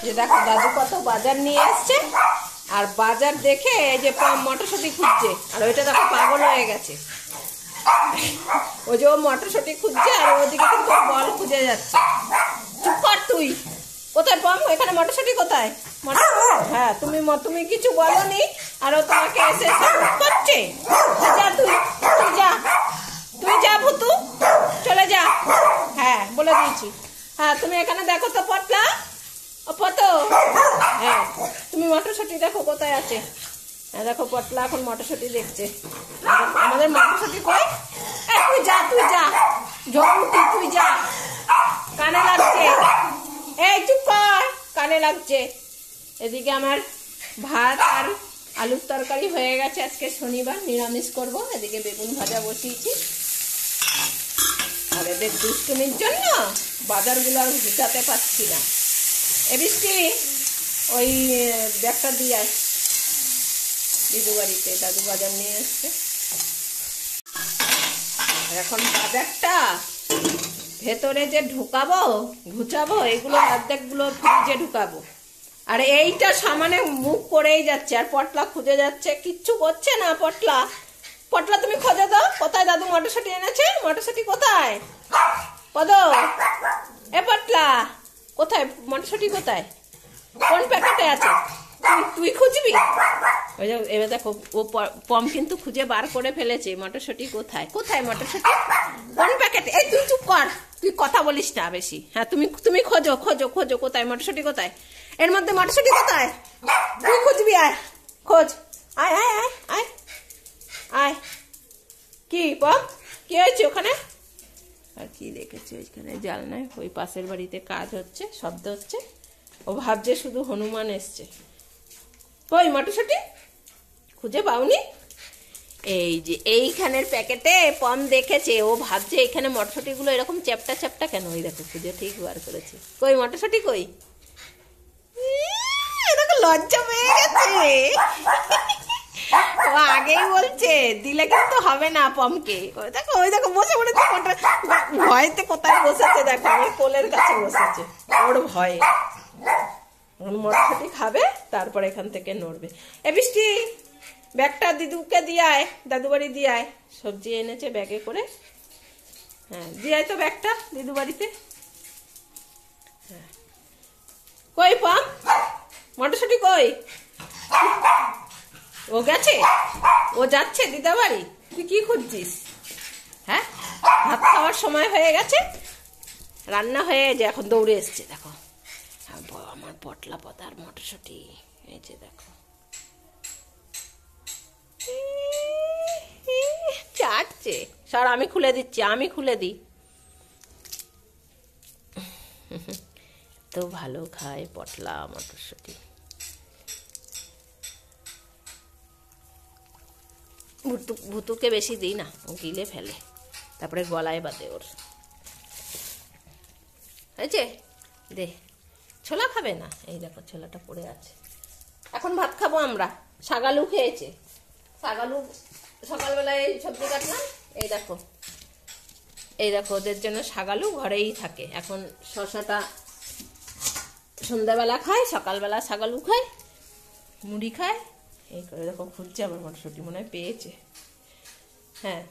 যে দেখো দাদু কত বাজার নিয়ে এসছে, আর বাজার দেখে এই যে মটরশুঁটি খুঁজছে, আর ওইটা দেখো পাগল হয়ে গেছে। ওই যে ও মটরশুঁটি খুঁজছে আর ওদিকে কিন্তু বল খুঁজে যাচ্ছে। চুপ কর তুই। কোথায় পম? এখানে মটরশুঁটি কোথায়? হ্যাঁ, তুমি কিছু বলোনি আর ও তোমাকে এসে করছে। যা তুই তুই যা ভুতু, চলে যা। হ্যাঁ বলে দিয়েছি। হ্যাঁ তুমি এখানে দেখো তো পটলা, ও পতো। হ্যাঁ তুমি মটরশুঁটি দেখো কোথায় আছে। হ্যাঁ দেখো পটলা এখন মটরশুঁটি দেখছে। আমাদের মটরশুঁটি কই? তুই যা ঝগড়ুটি, তুই যা, কানে লাগছে। এই চুপ কর, কানে লাগছে। এদিকে আমার ভাত আর আলুর তরকারি হয়ে গেছে, আজকে শনিবার নিরামিষ করব। এদিকে বেগুন ভাজা বসিয়েছি। আর এদের দুষ্টুমির জন্য বাজারগুলো আর গুছাতে পারছি না। এ বৃষ্টি, ওই ব্যাগটা দিয়ে আস দিদু বাড়িতে, দাদু বাজার নিয়ে আসছে। এখন বাজারটা ভেতরে যে ঢুকাবো ঘুচাবো, এগুলো অর্ধেকগুলো ফ্রিজে ঢুকাবো। আর এইটা সামনে মুখ করেই যাচ্ছে, আর পটলা খুঁজে যাচ্ছে, কিচ্ছু করছে না। পটলা তুমি খোঁজো তো, কোথায় দাদু মটরশুঁটি এনেছে? মটরশুঁটি কোথায়? পদ, এ পটলা কোথায়? মটরশুঁটি কোথায়? কোন প্যাকেটে আছে? তুই খুঁজবি? ওই যে এবার দেখো ও পম কিন্তু খুঁজে বার করে ফেলেছে মটরশুঁটি কোথায়। কোথায় মটরশুঁটি? কোন প্যাকেটে? এই তুই চুপ কর, তুই কথা বলিস না বেশি। হ্যাঁ তুমি খোঁজো কোথায় মটরশুঁটি কোথায়? এর মধ্যে মটরশুঁটি কোথায়? তুই খুঁজবি, আয় খোঁজ, আয় আয় আয় আয় আয়। কি পম, কি হয়েছে ওখানে? আর কি দেখেছি ওইখানে জানলায় ওই পাশের বাড়িতে কাজ হচ্ছে, শব্দ হচ্ছে। ও ভাবছে শুধু হনুমান এসছে। কই মটরশুঁটি খুঁজে পাওনি? এই যে এইখানের প্যাকেটে পম দেখেছে, ও ভাবছে এখানে মটরশুঁটিগুলো এরকম চ্যাপটা চ্যাপটা কেন। ওই দেখো খুঁজে ঠিক বার করেছে। কই মটরশুঁটি কই? দেখো লজ্জা পেয়ে গেছে। ও আগেই বলছে দিলে কিন্তু হবে না পমকে। ওই দেখো বসে পড়েছে, ভয়তে কোথায় বসেছে দেখো, আমার কোলের কাছে বসেছে ওর ভয়ে। মটরশুঁটি খাবে, তারপর এখান থেকে নড়বে। এ বৃষ্টি, ব্যাগটা দিদুকে দিয়ে আয়, দাদু বাড়ি দিয়ে আয়। সবজি এনেছে ব্যাগে করে। হ্যাঁ দিয়ে আয় তো ব্যাগটা দিদু বাড়িতে। হ্যাঁ কই পম, মটরশুঁটি কই? ও গেছে, ও যাচ্ছে দিদা বাড়ি। তুই কি খুঁজছিস? হ্যাঁ ভাত খাওয়ার সময় হয়ে গেছে, রান্না হয়ে যে এখন দৌড়ে এসছে। দেখো আমার পটলা পাতার মটরশুঁটি, এই যে দেখো চাটছে। সর আমি খুলে দিচ্ছি, আমি খুলে দিই। তো ভালো খায় পটলা মটরশুঁটি। ভুতুকে বেশি দিই না, ও গিলে ফেলে, তারপরে গলায় বাঁধে ওর। হয়েছে দে, ছোলা খাবে না? এই দেখো ছোলাটা পড়ে আছে। এখন ভাত খাবো আমরা। শাগালু খেয়েছে, শাগালু সকালবেলায় সবজি কাটলাম। এই দেখো ওদের জন্য শাগালু ঘরেই থাকে। এখন শশাটা সন্ধ্যাবেলা খায়, সকালবেলা শাগালু খায়, মুড়ি খায়। এই করে দেখো খুঁজছে আবার মটরশুঁটি, মনে হয় পেয়েছে। হ্যাঁ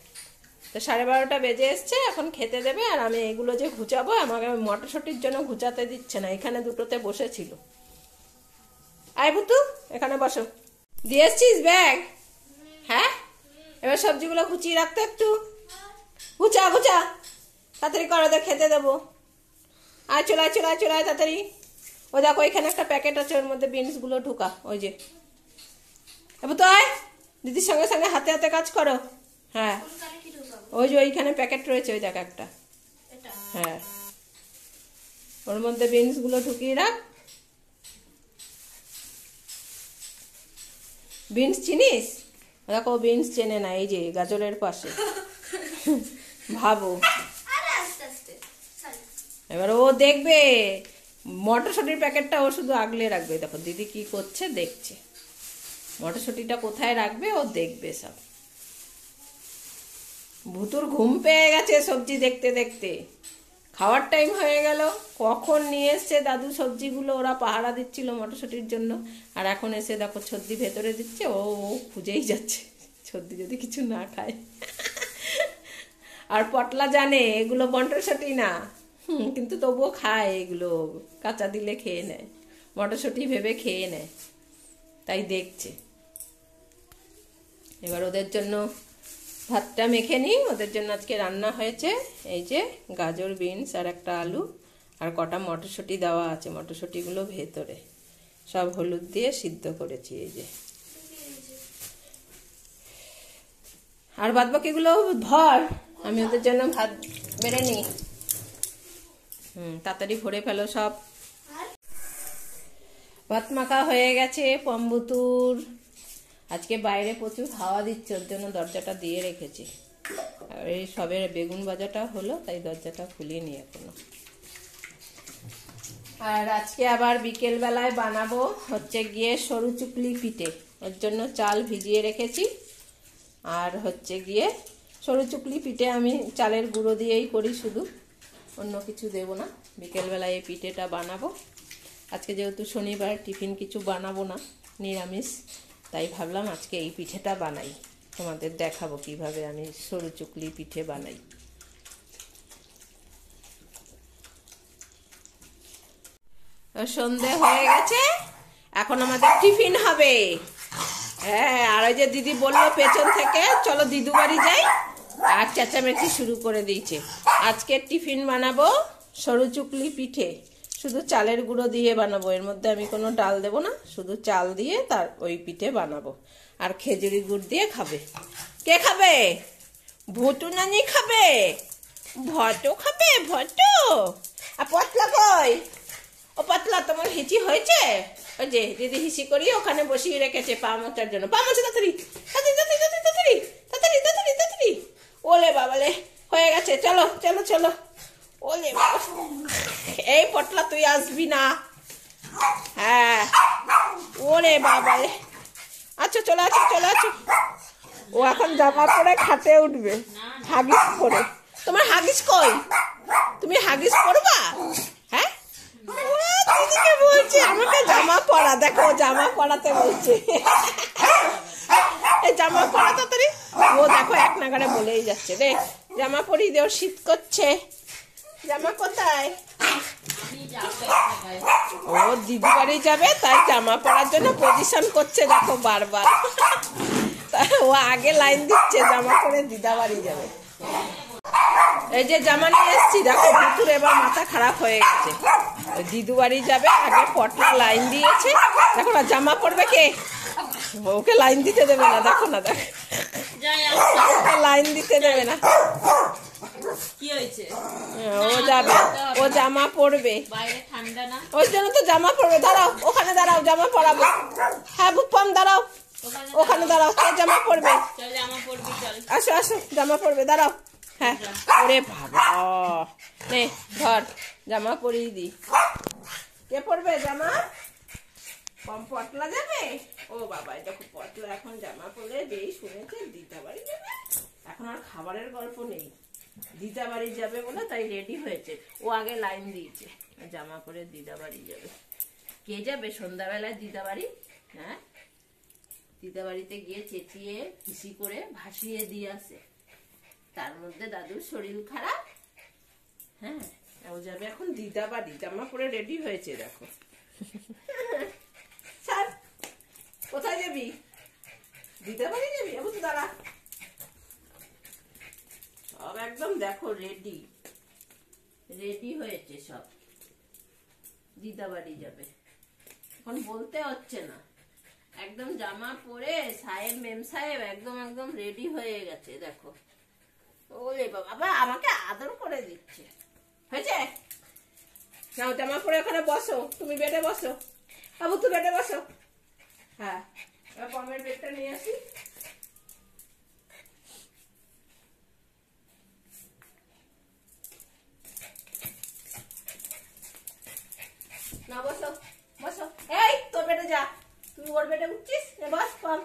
তো 12:30টা বেজে এসছে, এখন খেতে দেবে। আর আমি এগুলো যে ঘুচাবো, আমাকে মটরশুঁটির জন্য ঘুচাতে দিচ্ছে না, এখানে দুটোতে বসেছিল। আয় বুতু এখানে বসো। দিয়ে এসছিস ব্যাগ? হ্যাঁ এবার সবজিগুলো গুছিয়ে রাখতে, একটু গুছা তাড়াতাড়ি করো, ওদের খেতে দেবো। আয় চলায় তাড়াতাড়ি। ও দেখো এখানে একটা প্যাকেট আছে, ওর মধ্যে বিনসগুলো ঢুকা। ওই যে এবার তো আয়, দিদির সঙ্গে সঙ্গে হাতে হাতে কাজ করো। হ্যাঁ ওই যে ওইখানে প্যাকেট রয়েছে, ওই দেখো একটা। হ্যাঁ ওর মধ্যে বিনসগুলো ঢুকিয়ে রাখ। বিনস চিনিস? দেখো বিনস চেনে না, এই যে গাজরের পাশে। ভাবো এবার ও দেখবে মটরশুঁটির প্যাকেটটা, ও শুধু আগলে রাখবে। দেখো দিদি কি করছে দেখছে, মটরশুঁটিটা কোথায় রাখবে ও দেখবে সব। ভুতুর ঘুম পেয়ে গেছে সবজি দেখতে দেখতে, খাওয়ার টাইম হয়ে গেল, কখন নিয়ে এসছে দাদু সবজিগুলো, ওরা পাহারা দিচ্ছিল মটরশুঁটির জন্য, আর এখন এসে দেখো ছদ্দি ভেতরে দিচ্ছে, ও খুঁজেই যাচ্ছে ছদ্দি যদি কিছু না খায়। আর পটলা জানে এগুলো মটরশুঁটি না, কিন্তু তবুও খায়, এগুলো কাঁচা দিলে খেয়ে নেয়, মটরশুঁটি ভেবে খেয়ে নেয়, তাই দেখছে। এবার ওদের জন্য ভাতটা মেখে নিই। ওদের জন্য আজকে রান্না হয়েছে এই যে গাজর, বিনস আর একটা আলু, আর কটা মটরশুঁটি দেওয়া আছে, মটরশুঁটিগুলো ভেতরে সব হলুদ দিয়ে সিদ্ধ করেছি এই যে। আর বাদ বাকিগুলো ধর, আমি ওদের জন্য ভাত বেড়ে নিই। তাড়াতাড়ি ভরে ফেলো সব। ভাত মাখা হয়ে গেছে পম্বুতুর। আজকে বাইরে প্রচুর হাওয়া দিচ্ছে, ওর জন্য দরজাটা দিয়ে রেখেছি। আর এই সবে বেগুন ভাজাটা হলো, তাই দরজাটা খুলিনি এখনো। আর আজকে আবার বিকেল বেলায় বানাবো হচ্ছে গিয়ে সরু চুকলি পিঠে। ওর জন্য চাল ভিজিয়ে রেখেছি। আর হচ্ছে গিয়ে সরু চুকলি পিঠে আমি চালের গুঁড়ো দিয়েই করি শুধু, অন্য কিছু দেব না। বিকেলবেলায় এই পিঠেটা বানাবো। আজকে যেহেতু শনিবার, টিফিন কিছু বানাবো না, নিরামিষ, তাই ভাবলাম আজকে এই পিঠেটা বানাই, তোমাদের দেখাবো কিভাবে আমি সরু চুকলি পিঠে বানাই। সন্ধে হয়ে গেছে, এখন আমাদের টিফিন হবে। হ্যাঁ, আর ওই যে দিদি বললো পেছন থেকে চলো দিদু বাড়ি যাই, আর চেঁচামেচি শুরু করে দিয়েছে। আজকে টিফিন বানাবো সরু চুকলি পিঠে, শুধু চালের গুঁড়ো দিয়ে বানাবো, এর মধ্যে আমি কোনো ডাল দেবো না, শুধু চাল দিয়ে তার ওই পিঠে বানাবো। আর খেজুরি গুড় দিয়ে খাবে। কে খাবে? ভুটু নানি খাবে, ভটো খাবে, ভটো। আর পতলা কই? ও পাতলা, তোমার হিচি হয়েছে? ওই যে দিদি হিসি করি ওখানে বসিয়ে রেখেছে পা মোচার জন্য। পা মোচা তাড়াতাড়ি তাড়াতাড়ি তাড়াতাড়ি তাড়াতাড়ি তাড়াতাড়ি তাড়াতাড়ি। ওলে বাবালে, হয়ে গেছে, চলো চলো চলো। ওলে বাবা, এই পটলা তুই আসবি না? হ্যাঁ, ওরে বাবালে, আচ্ছা চলে আছো চলে আছো। ও এখন জামা পরে খাটে উঠবে হাগিস পরে। তোমার হাগিস কই? তুমি হাগিস পরবা? হ্যাঁ, দিদিকে বলছে আমাকে জামা পরা, দেখো জামা পরাতে বলছে। এই জামা পরা তাড়াতাড়ি। ও দেখো এক নাগারে বলেই যাচ্ছে, রে জামা পরি দে, ওর শীত করছে। জামা কোথায়? ও দিদি বাড়ি যাবে, তাই জামা পরার জন্য পজিশন করছে দেখো বারবার। ও আগে লাইন দিচ্ছে জামা পরে দিদা বাড়ি যাবে। এই যে জামা নিয়ে এসছি, দেখো ভুতুর এবার মাথা খারাপ হয়ে গেছে। দিদু বাড়ি যাবে, আগে পটলা লাইন দিয়েছে, দেখো না জামা পরবে কে? ওকে লাইন দিতে দেবে না, দেখো না, দেখো ওকে লাইন দিতে দেবে না। কি হয়েছে? ও যাবে, ও জামা পরবে, ওই জন্য তো জামা পরবে। দাঁড়াও, ওখানে দাঁড়াও, জামা পরাবো। হ্যাঁ বুপম দাঁড়াও, ওখানে দাঁড়াও, কে জামা পরবে? আসো আসো, জামা পরবে, দাঁড়াও। হ্যাঁ, ওরে বাবা, নে ধর জামা পরিয়ে দি। কে পরবে জামা? পটলা যাবে? ও বাবা, দেখো পটলা এখন জামা পরে যেই শুনেছে দিদা বাড়ি যাবে, এখন আর খাবারের গল্প নেই, দিদা বাড়ি যাবে বলে তাই রেডি হয়েছে। ও আগে লাইন দিয়েছে, জামা পরে দিদা বাড়ি যাবে। কে যাবে সন্ধ্যাবেলায় দিদা বাড়ি? হ্যাঁ, দিদা বাড়িতে গিয়ে চেঁচিয়ে হিসি করে ভাসিয়ে দিয়ে আসে, তার মধ্যে দাদুর শরীর খারাপ। হ্যাঁ, ও যাবে এখন দিদা বাড়ি, জামা পরে রেডি হয়েছে দেখো। স্যার কোথায় যাবি? দিদা বাড়ি যাবি? এখন তো দাঁড়া, সব একদম দেখো রেডি রেডি হয়েছে সব, দিদা বাড়ি যাবে। এখন বলতে হচ্ছে না, একদম জামা পরে সাহেব মেম সাহেব একদম একদম রেডি হয়ে গেছে দেখো। ওরে বাবা, আমাকে আদর করে দিচ্ছে। হয়েছে? নাও জামা পরে ওখানে বসো, তুমি বেডে বসো, বাবু তুই বেডে বসো। হ্যাঁ, পমের বেডটা নিয়ে আসি। না বসো বসো, এই তোর বেডে যা, তুই ওর বেডে উঠছিস, বস কম।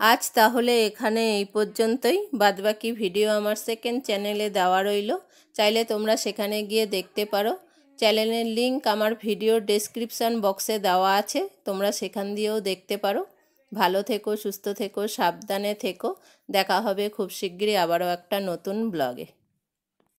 আজ তাহলে এখানে এই পর্যন্তই। বাদবাকি ভিডিও আমার সেকেন্ড চ্যানেলে দেওয়া রইল, চাইলে তোমরা সেখানে গিয়ে দেখতে পারো। চ্যানেলের লিংক আমার ভিডিও ডেসক্রিপশান বক্সে দেওয়া আছে, তোমরা সেখান দিয়েও দেখতে পারো। ভালো থেকো, সুস্থ থেকো, সাবধানে থেকো। দেখা হবে খুব শিগগিরই আবারও একটা নতুন ব্লগে।